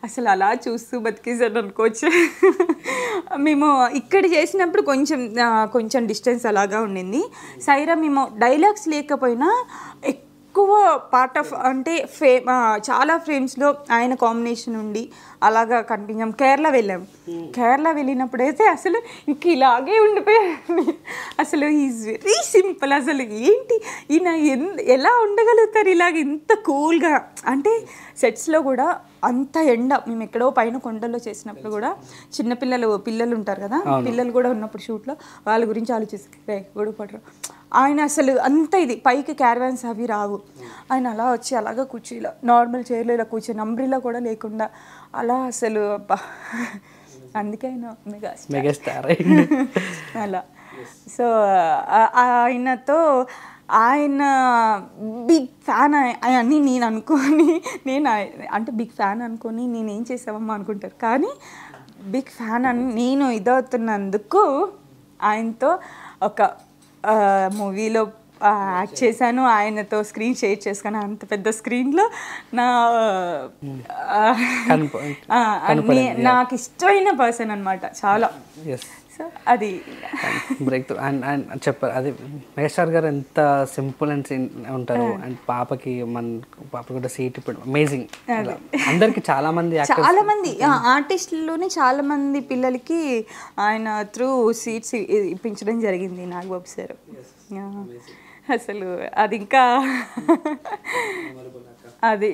అసలు అలా చూస్తూ బతికేసాను అనుకోవచ్చు. మేము ఇక్కడ చేసినప్పుడు కొంచెం డిస్టెన్స్ అలాగా ఉండింది. సైరా మేము డైలాగ్స్ లేకపోయినా ఎక్కువ పార్ట్ ఆఫ్ అంటే చాలా ఫ్రేమ్స్లో ఆయన కాంబినేషన్ ఉండి అలాగా కనిపించాం. కేరళ వెళ్ళాం. కేరళ వెళ్ళినప్పుడైతే అసలు ఇంక ఇలాగే ఉండిపోయాను. అసలు ఈజ్ వెరీ సింపుల్. అసలు ఏంటి ఈయన ఎలా ఉండగలుగుతారు ఇలాగ ఇంత కూల్గా. అంటే సెట్స్లో కూడా అంత ఎండ, మేము ఎక్కడో పైన కొండల్లో చేసినప్పుడు కూడా పిల్లలు ఉంటారు కదా, పిల్లలు కూడా ఉన్నప్పుడు షూట్లో వాళ్ళ గురించి ఆలోచిస్తే గొడవ పడరు. ఆయన అసలు అంత ఇది పైకి క్యారవాన్స్ అవి రావు. ఆయన అలా వచ్చి అలాగా కూర్చో నార్మల్ చైర్లో ఇలా కూర్చొని అంబ్రిల్లా కూడా లేకుండా అలా అసలు అందుకే ఆయన మెగాస్టార్ అలా. సో ఆయనతో ఆయన బిగ్ ఫ్యాన్ అని నేను అనుకొని అంటే బిగ్ ఫ్యాన్ అనుకొని నేనేం చేసావమ్మా అనుకుంటారు, కానీ బిగ్ ఫ్యాన్ అని నేను ఇదవుతున్నందుకు ఆయనతో ఒక మూవీలో యాక్ట్ చేశాను, ఆయనతో స్క్రీన్ షేర్ చేసుకుని అంత పెద్ద స్క్రీన్లో నాకు ఇష్టమైన పర్సన్ అనమాట చాలా. సో అది బ్రేక్ త్రూ అండ్ చెప్పారు అది మెగాస్టార్ గారు ఎంత సింపుల్ అండ్ ఉంటారు. అండ్ పాపకి కూడా సీట్ ఇప్పుడు అమేజింగ్. అందరికి చాలా మంది ఆర్టిస్టుల్లోనే చాలా మంది పిల్లలకి ఆయన త్రూ సీట్స్ ఇప్పించడం జరిగింది నాగబాబు సార్. అసలు అది ఇంకా అది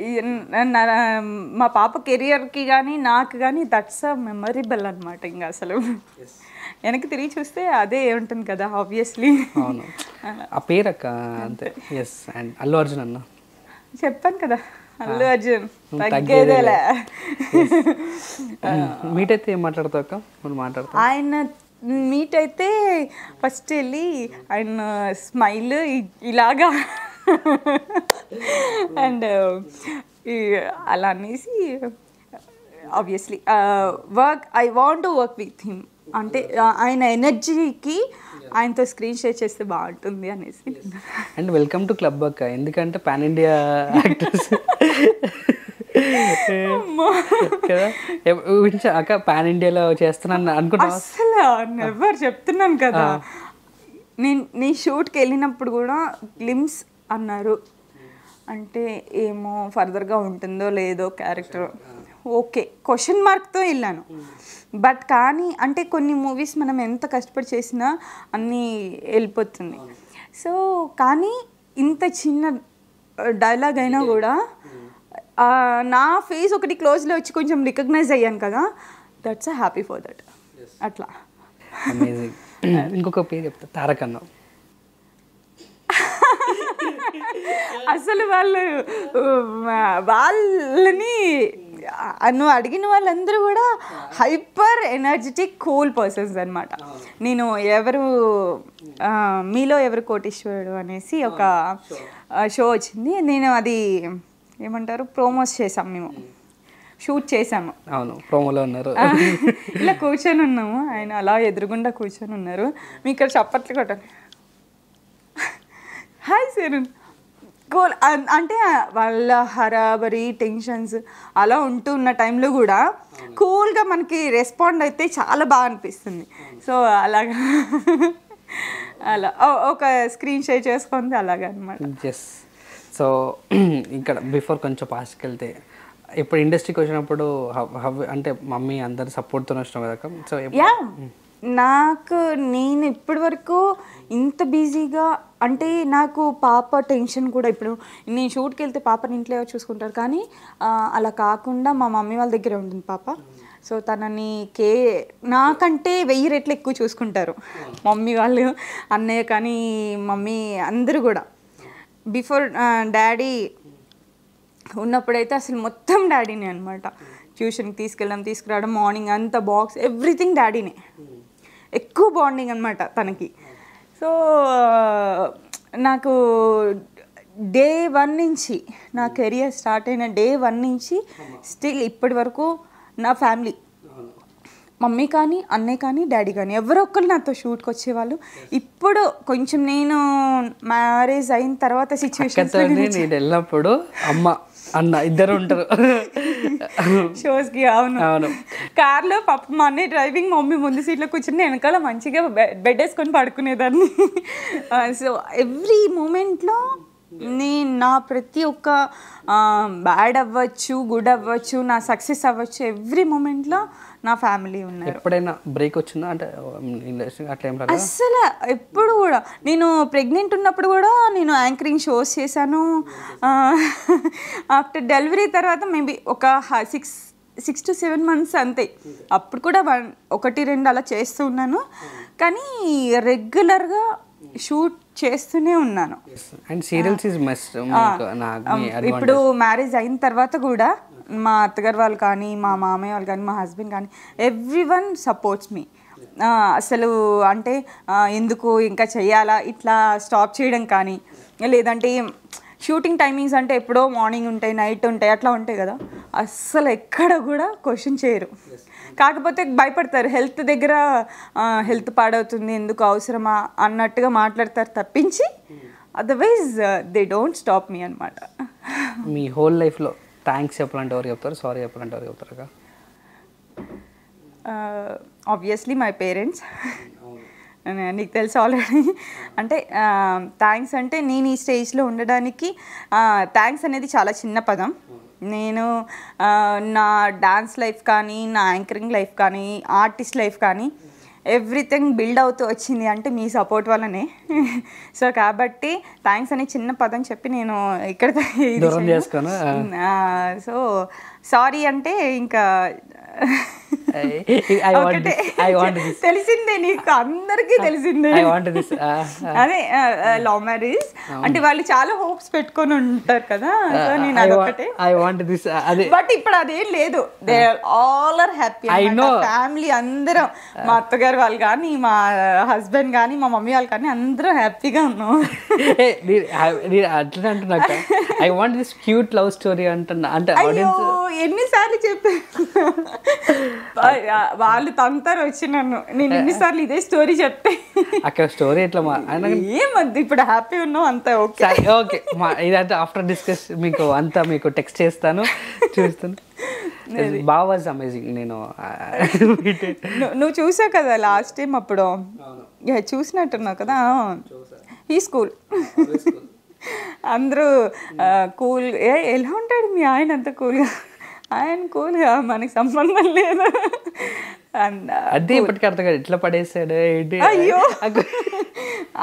మా పాప కెరియర్కి కానీ నాకు కానీ దట్స్ అ మెమరబుల్ అనమాట. ఇంకా అసలు వెనక్కి తిరిగి చూస్తే అదే ఉంటుంది కదా ఆబ్వియస్లీ. ఆ పేరు అక్క అంతే. ఎస్. అండ్ అల్లు అర్జున్ అన్న చెప్పాను కదా, అల్లు అర్జున్ తగ్గేదేలే. మీట్ అయితే ఏం మాట్లాడతావు అక్క? మాట్లాడతా ఆయన మీట్ అయితే ఫస్ట్ వెళ్ళి ఆయన స్మైల్ ఇలాగా అండ్ అలా అనేసి obviously I want to work with him అంటే ఆయన ఎనర్జీకి ఆయనతో స్క్రీన్ షేర్ చేస్తే బాగుంటుంది అనేసి. అండ్ వెల్కమ్ టు క్లబ్ అక్క, ఎందుకంటే పాన్ ఇండియా యాక్టర్స్ కదా అక్క పాన్ ఇండియాలో చేస్తున్నాను అనుకుంటున్నా. అసలు నెవర్ చెప్తున్నాను కదా, నీ షూట్కి వెళ్ళినప్పుడు కూడా గ్లిమ్స్ అన్నారు అంటే ఏమో ఫర్దర్గా ఉంటుందో లేదో క్యారెక్టర్ ఓకే క్వశ్చన్ మార్క్తో వెళ్ళాను. బట్ కానీ అంటే కొన్ని మూవీస్ మనం ఎంత కష్టపడి చేసినా అన్నీ వెళ్ళిపోతుంది. సో కానీ ఇంత చిన్న డైలాగ్ అయినా కూడా నా ఫేస్ ఒకటి క్లోజ్లో వచ్చి కొంచెం రికగ్నైజ్ అయ్యాను కదా, that's a happy for that. అట్లా అమేజింగ్. ఇంకొక పేరు చెప్తా, తారక్ అన్న. అసలు వాళ్ళని నువ్వు అడిగిన వాళ్ళందరూ కూడా హైపర్ ఎనర్జెటిక్ కూల్ పర్సన్స్ అనమాట. నేను మీలో ఎవరు కోటీశ్వరుడు అనేసి ఒక షో వచ్చింది, నేను అది ఏమంటారు ప్రోమోస్ చేసాం, మేము షూట్ చేసాము. అవును, ప్రోమోలో ఉన్నారు. ఇలా కూర్చొని ఉన్నాము, ఆయన అలా ఎదురుగుండా కూర్చొని ఉన్నారు. మీ ఇక్కడ చప్పట్లు కొట్టండి, హాయ్ సార్ కూల్. అంటే వాళ్ళ హరాబరి టెన్షన్స్ అలా ఉంటున్న టైంలో కూడా కూల్గా మనకి రెస్పాండ్ అయితే చాలా బాగా అనిపిస్తుంది. సో అలాగా అలా ఒక స్క్రీన్ షేర్ చేసుకుంది అలాగా అనమాట. ఎస్. సో ఇక్కడ బిఫోర్ కొంచెం పాస్ట్కి వెళ్తే ఇప్పుడు ఇండస్ట్రీకి వచ్చినప్పుడు అంటే మమ్మీ అందరు సపోర్ట్తో వచ్చినావు కదా. సో నేను ఇప్పటి వరకు ఇంత బిజీగా అంటే నాకు పాప టెన్షన్ కూడా, ఇప్పుడు నేను షూట్కి వెళ్తే పాపని ఇంట్లో చూసుకుంటారు, కానీ అలా కాకుండా మా మమ్మీ వాళ్ళ దగ్గరే ఉంటుంది పాప. సో తనని నాకంటే 1000 రెట్లు ఎక్కువ చూసుకుంటారు మమ్మీ వాళ్ళు, అన్నయ్య కానీ మమ్మీ అందరూ కూడా. బిఫోర్ డాడీ ఉన్నప్పుడైతే అసలు మొత్తం డాడీనే అనమాట. ట్యూషన్కి తీసుకురావడం, మార్నింగ్ అంతా బాక్స్ ఎవ్రీథింగ్ డాడీనే, ఎక్కువ బాండింగ్ అనమాట తనకి. సో నాకు డే 1 నుంచి నా కెరియర్ స్టార్ట్ అయిన డే 1 నుంచి స్టిల్ ఇప్పటి వరకు నా ఫ్యామిలీ, మమ్మీ కానీ అన్నయ్య కానీ డాడీ కానీ ఎవరో ఒకరు నాతో షూట్కి వచ్చేవాళ్ళు. ఇప్పుడు కొంచెం నేను మ్యారేజ్ అయిన తర్వాత సిచ్యువేషన్స్ వెళ్ళినప్పుడు అమ్మ అన్న ఇద్దరు ఉంటారు షోస్కి. అవును, కార్లో పాప మా అన్నయ్య డ్రైవింగ్, మమ్మీ ముందు సీట్లో కూర్చుని వెనకాల మంచిగా బెడ్ వేసుకొని పడుకునేదాన్ని. సో ఎవ్రీ మూమెంట్లో నా ప్రతి ఒక్క బ్యాడ్ అవ్వచ్చు, గుడ్ అవ్వచ్చు, నా సక్సెస్ అవ్వచ్చు, ఎవ్రీ మూమెంట్లో నా ఫ్యామిలీ ఉన్నారు. ఎప్పుడైనా బ్రేక్ వచ్చిందా అంటే అట్లా ఏం రాలేదా? అస్సలు ఎప్పుడు కూడా. నేను ప్రెగ్నెంట్ ఉన్నప్పుడు కూడా నేను యాంకరింగ్ షోస్ చేశాను. ఆఫ్టర్ డెలివరీ తర్వాత మేబీ ఒక 6 to 7 months అంతే. అప్పుడు కూడా 1-2 అలా చేస్తూ ఉన్నాను, కానీ రెగ్యులర్గా షూట్ చేస్తూనే ఉన్నాను. And serials is must. ఇప్పుడు మ్యారేజ్ అయిన తర్వాత కూడా మా అత్తగారు వాళ్ళు కానీ, మా మామయ్య వాళ్ళు కానీ, మా హస్బెండ్ కానీ, ఎవ్రీవన్ సపోర్ట్స్ మీ. అసలు అంటే ఎందుకు ఇంకా చెయ్యాలా ఇట్లా స్టాప్ చేయడం కానీ, లేదంటే షూటింగ్ టైమింగ్స్ అంటే ఎప్పుడో మార్నింగ్ ఉంటాయి, నైట్ ఉంటాయి, అట్లా ఉంటాయి కదా, అస్సలు ఎక్కడ కూడా క్వశ్చన్ చేయరు. కాకపోతే భయపడతారు, హెల్త్ దగ్గర హెల్త్ పాడవుతుంది, ఎందుకు అవసరమా అన్నట్టుగా మాట్లాడతారు తప్పించి, otherwise they don't stop me అనమాట. మీ హోల్ లైఫ్లో థ్యాంక్స్ చెప్పాలంటే ఎవరు చెప్తారు, సారీ చెప్పాలంటే ఎవరు చెప్తారు? Obviously my parents. నీకు తెలుసు ఆల్రెడీ. అంటే థ్యాంక్స్ అంటే నేను ఈ స్టేజ్లో ఉండడానికి థ్యాంక్స్ అనేది చాలా చిన్న పదం. నేను నా డాన్స్ లైఫ్ కానీ, నా యాంకరింగ్ లైఫ్ కానీ, ఆర్టిస్ట్ లైఫ్ కానీ ఎవ్రీథింగ్ బిల్డ్ అవుతూ వచ్చింది అంటే మీ సపోర్ట్ వల్లనే. సో కాబట్టి థ్యాంక్స్ అనే చిన్న పదం చెప్పి నేను ఇక్కడ సో సారీ అంటే ఇంకా తెలిసిందే, నీకు అందరికీ తెలిసిందే. అదే లవ్ మ్యారేజ్ అంటే వాళ్ళు చాలా హోప్స్ పెట్టుకొని ఉంటారు కదా, సో నేను అదొకటే. బట్ ఇప్పుడు అదేం లేదు, they all are happy. Family అందరం, మా అత్తగారు వాళ్ళు కానీ, మా హస్బెండ్ కానీ, మా మమ్మీ వాళ్ళు కానీ అందరం హ్యాపీగా ఉన్నాం. అట్లా అంటున్నా I want this cute love story అంటున్నా. అంటే ఎన్నిసార్లు చెప్పాను, వాళ్ళు తంతారు వచ్చి నన్ను, నేను ఎన్నిసార్లు ఇదే స్టోరీ చెప్తే అక్కడ స్టోరీ ఎట్లా ఏమద్దు, ఇప్పుడు హ్యాపీ ఉన్నావు అంతా ఓకే. ఓకే ఇదంతా ఆఫ్టర్ డిస్కస్ మీకు అంతా మీకు టెక్స్ట్ చేస్తాను, చూస్తాను. బాగా వాజ్ అమేజింగ్. నేను నువ్వు చూసావు కదా లాస్ట్ టైం, అప్పుడు చూసినట్టున్నావు కదా ఈ స్కూల్. అందరూ కూల్, ఎలా ఉంటాడు మీ ఆయన అంత కూల్గా? ఆయన కూల్గా, మనకి సంబంధం లేదు. అదే ఇప్పటికీ అర్థం కాదు, ఎట్లా పడేసాడు ఏంటి. అయ్యో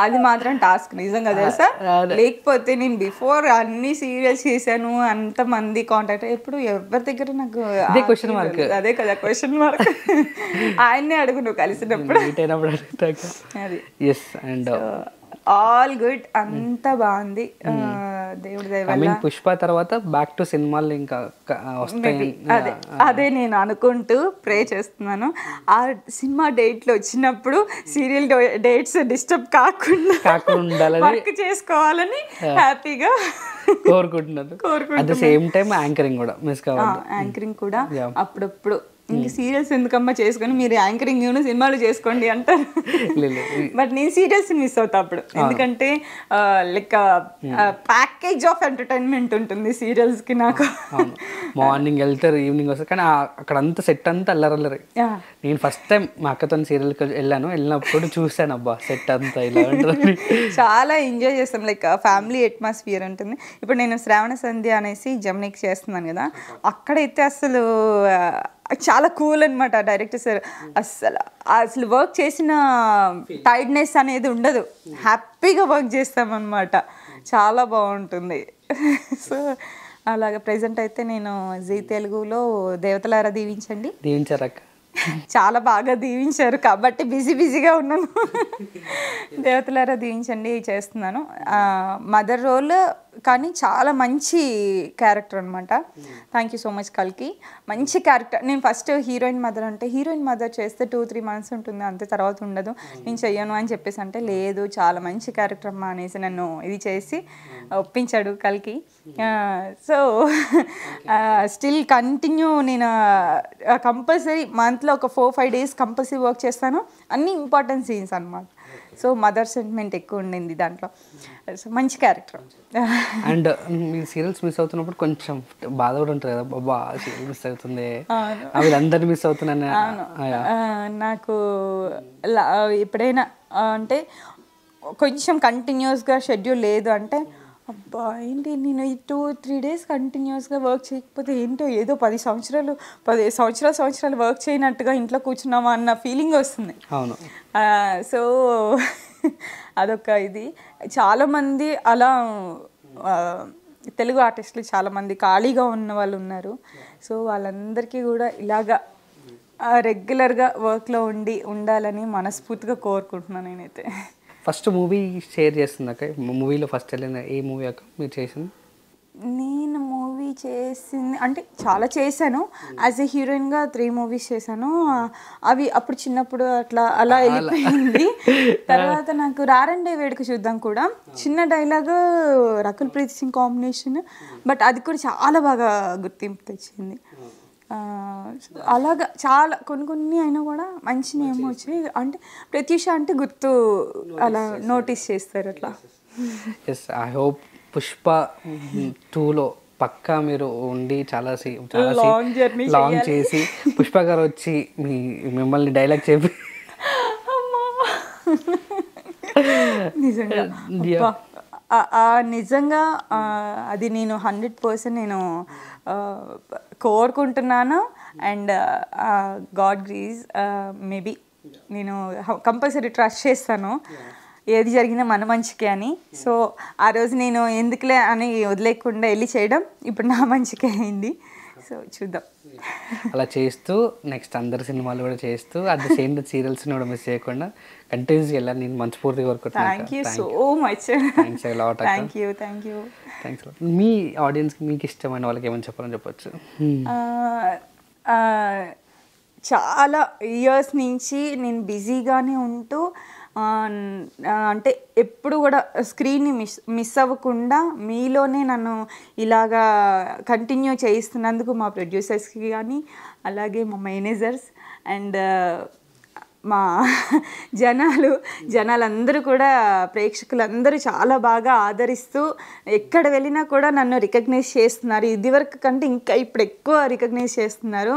అది మాత్రం టాస్క్ నిజంగా తెలుసా. లేకపోతే నేను బిఫోర్ అన్ని సీరియల్స్ చేశాను, అంతమంది కాంటాక్ట్, ఎప్పుడు ఎవరి దగ్గర నాకు అదే క్వశ్చన్ మార్క్. అదే కదా క్వశ్చన్ మార్క్. ఆయన్నే అడుగు నువ్వు కలిసినప్పుడు. అది ఎస్ అండ్ ఆల్ గుడ్, అంతా బాగుంది దేవుడి దయ వల్ల. పుష్ప తర్వాత బ్యాక్ టు సినిమాలు ఇంకా వస్తాయి. అదే నేను అనుకుంటూ ప్రే చేస్తున్నాను, ఆ సినిమా డేట్లు వచ్చినప్పుడు సీరియల్ డేట్స్ డిస్టర్బ్ కాకుండా వర్క్ చేసుకోవాలని హ్యాపీగా కోరుకుంటున్నాను. At the same time anchoring కూడా మిస్ కావాలి. యాంకరింగ్ కూడా అప్పుడప్పుడు ఇంక సీరియల్స్ ఎందుకమ్మా చేసుకొని, మీరు యాంకరింగ్ సినిమాలు చేసుకోండి అంటారు. బట్ నేను సీరియల్స్ మిస్ అవుతా అప్పుడు, ఎందుకంటే లైక్ ప్యాకేజ్ ఆఫ్ ఎంటర్టైన్మెంట్ ఉంటుంది సీరియల్స్ కి నాకు. మార్నింగ్ వెళ్తారు, ఈవినింగ్ వస్తారు, కానీ అక్కడ అంతా సెట్ అంతా అల్లరల్లరి. నేను ఫస్ట్ టైం మా అక్కతో సీరియల్కి వెళ్ళినప్పుడు చూసాను, అబ్బా సెట్ అంతా ఇలా ఉంటుంది. చాలా ఎంజాయ్ చేస్తాం, లైక్ ఫ్యామిలీ అట్మాస్ఫియర్ ఉంటుంది. ఇప్పుడు నేను శ్రావణ సంధ్య అనేసి జమ్నీకి చేస్తున్నాను కదా, అక్కడైతే అసలు చాలా కూల్ అనమాట. డైరెక్టర్ సార్ అసలు వర్క్ చేసిన టైర్డ్నెస్ అనేది ఉండదు, హ్యాపీగా వర్క్ చేస్తామన్నమాట, చాలా బాగుంటుంది. సో అలాగా ప్రెజెంట్ అయితే నేను జీ తెలుగులో దేవతలారా దీవించండి దీవించారక్క, చాలా బాగా దీవించారు కాబట్టి బిజీగా ఉన్నాను. దేవతలారా దీవించండి చేస్తున్నాను. మదర్ రోల్ కానీ చాలా మంచి క్యారెక్టర్ అనమాట. థ్యాంక్ యూ సో మచ్ కల్కి, మంచి క్యారెక్టర్. నేను ఫస్ట్ హీరోయిన్ మదర్ అంటే, హీరోయిన్ మదర్ చేస్తే 2-3 months ఉంటుంది, అంతే, తర్వాత ఉండదు, నేను చెయ్యను అని చెప్పేసి అంటే, లేదు చాలా మంచి క్యారెక్టర్ అమ్మా అనేసి నన్ను ఇది చేసి ఒప్పించాడు కల్కి. సో స్టిల్ కంటిన్యూ నేను కంపల్సరీ మంత్లో ఒక 4-5 days కంపల్సరీ వర్క్ చేస్తాను, అన్ని ఇంపార్టెంట్ సీన్స్ అనమాట. సో మదర్ సెంటిమెంట్ ఎక్కువ ఉండింది దాంట్లో. సో మంచి character. And me serials miss అవుతున్నప్పుడు కొంచెం బాధ కూడా ఉంటుంది కదా, బాబా సీరియల్ మిస్ అవుతుంది, అవి అందరు మిస్ అవుతున్నాను. నాకు ఎప్పుడైనా అంటే కొంచెం కంటిన్యూస్గా షెడ్యూల్ లేదు అంటే, అబ్బా ఏంటి నేను ఈ 2-3 డేస్ కంటిన్యూస్గా వర్క్ చేయకపోతే ఏంటో ఏదో 10 సంవత్సరాలు వర్క్ చేయనట్టుగా ఇంట్లో కూర్చున్నామా అన్న ఫీలింగ్ వస్తుంది. అవును. సో అదొక ఇది. చాలామంది అలా తెలుగు ఆర్టిస్టులు చాలామంది ఖాళీగా ఉన్న వాళ్ళు ఉన్నారు. సో వాళ్ళందరికీ కూడా ఇలాగా రెగ్యులర్గా వర్క్లో ఉండాలని మనస్ఫూర్తిగా కోరుకుంటున్నాను నేనైతే. ఫస్ట్ మూవీ షేర్ చేస్తుంది మూవీలో ఫస్ట్ వెళ్ళిన ఏ మూవీ అక్క మీరు చేసింది? నేను మూవీ చేసింది అంటే చాలా చేశాను. యాజ్ ఎ హీరోయిన్గా 3 మూవీస్ చేశాను. అవి అప్పుడు చిన్నప్పుడు అలా వెళ్ళిపోయింది. తర్వాత నాకు రారండే వేడుక చూద్దాం కూడా చిన్న dialogue Rakul Preet Singh combination, but అది కూడా చాలా బాగా గుర్తింపు తెచ్చింది. అలాగా చాలా కొన్ని అయినా కూడా మంచి నేమ్ వచ్చాయి. అంటే ప్రత్యూష అంటే గుర్తు అలా నోటీస్ చేస్తారు అట్లా. ఎస్, ఐ హోప్ పుష్ప 2లో పక్కా మీరు ఉండి చాలా లాంగ్ చేసి పుష్ప గారు వచ్చి మిమ్మల్ని డైలాగ్ చెప్పి నిజంగా అది నేను 100% నేను కోరుకుంటున్నాను. అండ్ గాడ్ గ్రీజ్ మేబీ నేను కంపల్సరీ ట్రస్ట్ చేస్తాను ఏది జరిగినా మన మంచికే అని. సో ఆ రోజు నేను ఎందుకులే అని వదిలేకుండా వెళ్ళి చేయడం ఇప్పుడు నా మంచికే అయింది. సో చూద్దాం. అలా చేస్తూ నెక్స్ట్ అందరు సినిమాలు కూడా చేస్తూ అట్ ద సేమ్ సీరియల్స్ని కూడా మిస్ చేయకుండా కంటిన్యూస్గా వెళ్ళాలి నేను మనస్ఫూర్తిగా కోరుకుంటున్నాను. Thank you so much. Thanks a lot. Thank you. మీ ఆడియన్స్కి మీకు ఇష్టమైన వాళ్ళకి ఏమని చెప్పాలని చెప్పొచ్చు? చాలా ఇయర్స్ నుంచి నేను బిజీగానే ఉంటూ అంటే ఎప్పుడు కూడా స్క్రీన్ని మిస్ అవ్వకుండా మీలోనే నన్ను ఇలాగా కంటిన్యూ చేయిస్తున్నందుకు మా ప్రొడ్యూసర్స్కి కానీ అలాగే మా మేనేజర్స్ అండ్ మా జనాలందరూ కూడా ప్రేక్షకులందరూ చాలా బాగా ఆదరిస్తూ ఎక్కడ వెళ్ళినా కూడా నన్ను రికగ్నైజ్ చేస్తున్నారు. ఇదివరకు కంటే ఇంకా ఇప్పుడు ఎక్కువ రికగ్నైజ్ చేస్తున్నారు.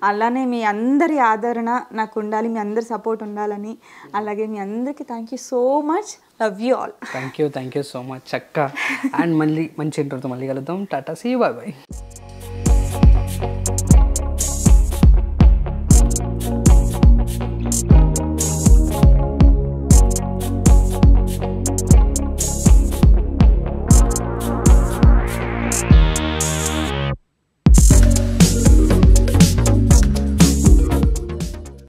అలానే మీ అందరి ఆదరణ నాకు ఉండాలి, మీ అందరి సపోర్ట్ ఉండాలని. అలాగే మీ అందరికీ thank you so much. Love you all. Thank you so much అక్క. అండ్ మళ్ళీ మంచి ఇంటర్వ్యూతో మళ్ళీ కలుద్దాం. Tata, see you, bye bye.